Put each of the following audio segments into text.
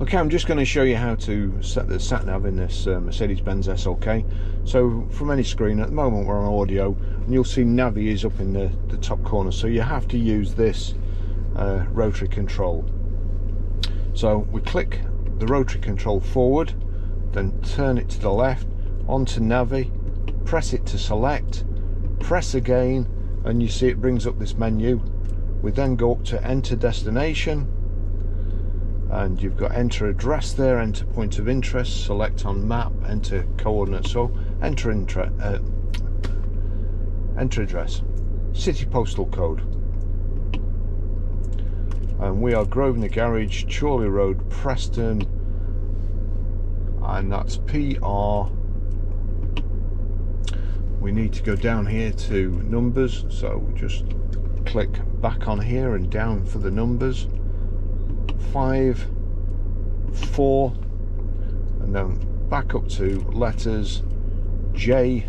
Okay, I'm just going to show you how to set the sat nav in this Mercedes Benz SLK. So from any screen, at the moment we're on audio, and you'll see Navi is up in the top corner, so you have to use this rotary control. So we click the rotary control forward, then turn it to the left, onto Navi, press it to select, press again, and you see it brings up this menu. We then go up to enter destination, and you've got enter address there, enter point of interest, select on map, enter coordinates. So enter address, city postal code, and we are Grosvenor Garage, Chorley Road, Preston, and that's PR. We need to go down here to numbers, so just click back on here and down for the numbers. 5, 4, and then back up to letters J,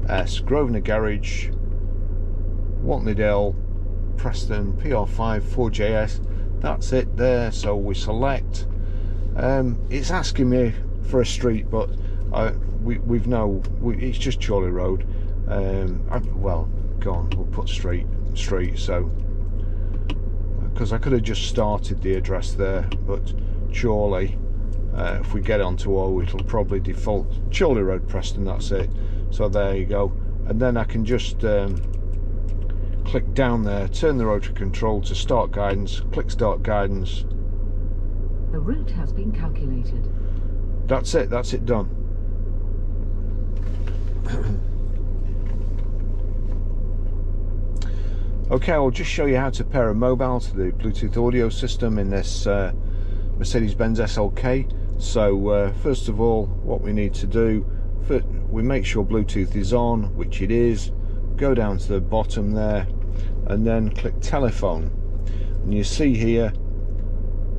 S, Grosvenor Garage, Watney, Preston, PR5 4JS. That's it there. So we select. It's asking me for a street, but it's just Chorley Road. Well, go on, we'll put street. So because I could have just started the address there, but Chorley, if we get onto O, it'll probably default Chorley Road, Preston. That's it. So there you go. And then I can just click down there, turn the rotary control to start guidance, click start guidance. The route has been calculated. That's it done. Okay, I'll just show you how to pair a mobile to the Bluetooth audio system in this Mercedes Benz SLK. So first of all, what we need to do, we make sure Bluetooth is on, which it is. Go down to the bottom there and then click telephone, and you see here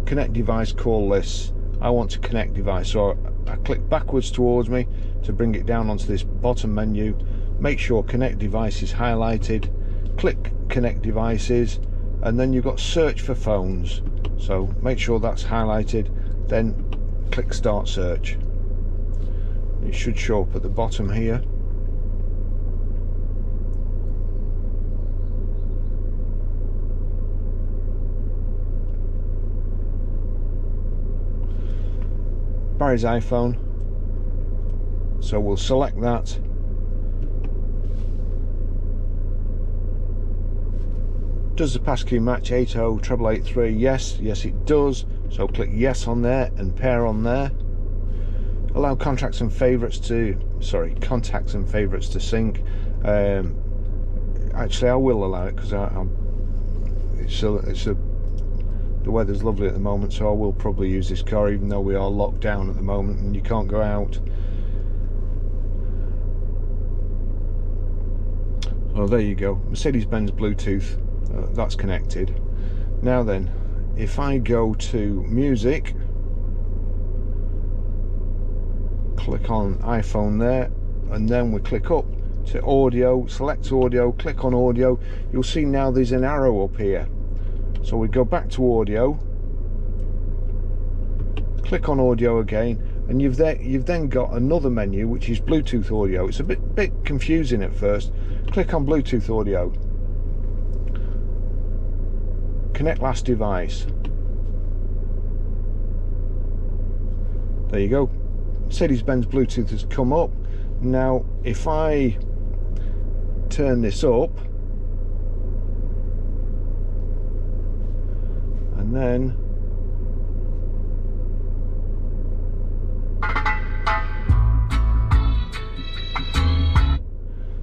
connect device call list. I want to connect device, so I click backwards towards me to bring it down onto this bottom menu. Make sure connect device is highlighted, click connect devices, and then you've got search for phones, so make sure that's highlighted, then click start search. It should show up at the bottom here. Barry's iPhone, so we'll select that. Does the passkey match 80883? Yes it does, so click yes on there and pair on there. Allow contacts and favorites to sync. Actually, I will allow it because the weather's lovely at the moment, so I will probably use this car even though we are locked down at the moment and you can't go out. Oh, there you go, Mercedes Benz Bluetooth. That's connected. Now then, if I go to music, click on iPhone there, and then we click up to audio, select audio, click on audio. You'll see now there's an arrow up here, so we go back to audio, click on audio again, and you've then got another menu which is Bluetooth audio. It's a bit confusing at first. Click on Bluetooth audio, connect last device. There you go, Mercedes-Benz Bluetooth has come up. Now if I turn this up and then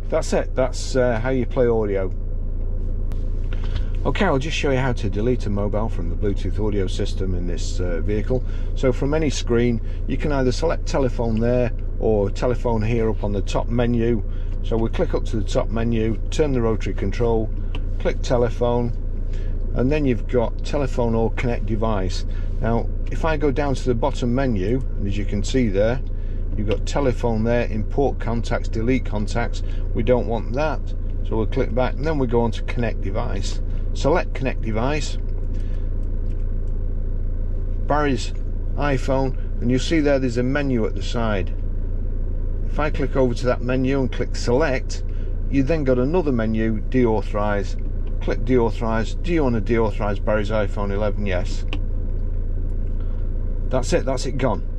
that's it. That's how you play audio. Okay, I'll just show you how to delete a mobile from the Bluetooth audio system in this vehicle. So from any screen, you can either select telephone there or telephone here up on the top menu. So we click up to the top menu, turn the rotary control, click telephone, and then you've got telephone or connect device. Now if I go down to the bottom menu, and as you can see there, you've got telephone there, import contacts, delete contacts. We don't want that, so we'll click back, and then we go on to connect device. Select connect device, Barry's iPhone, and you'll see there's a menu at the side. If I click over to that menu and click select, you then got another menu, deauthorize. Click deauthorize. Do you want to deauthorize Barry's iPhone 11? Yes. That's it gone.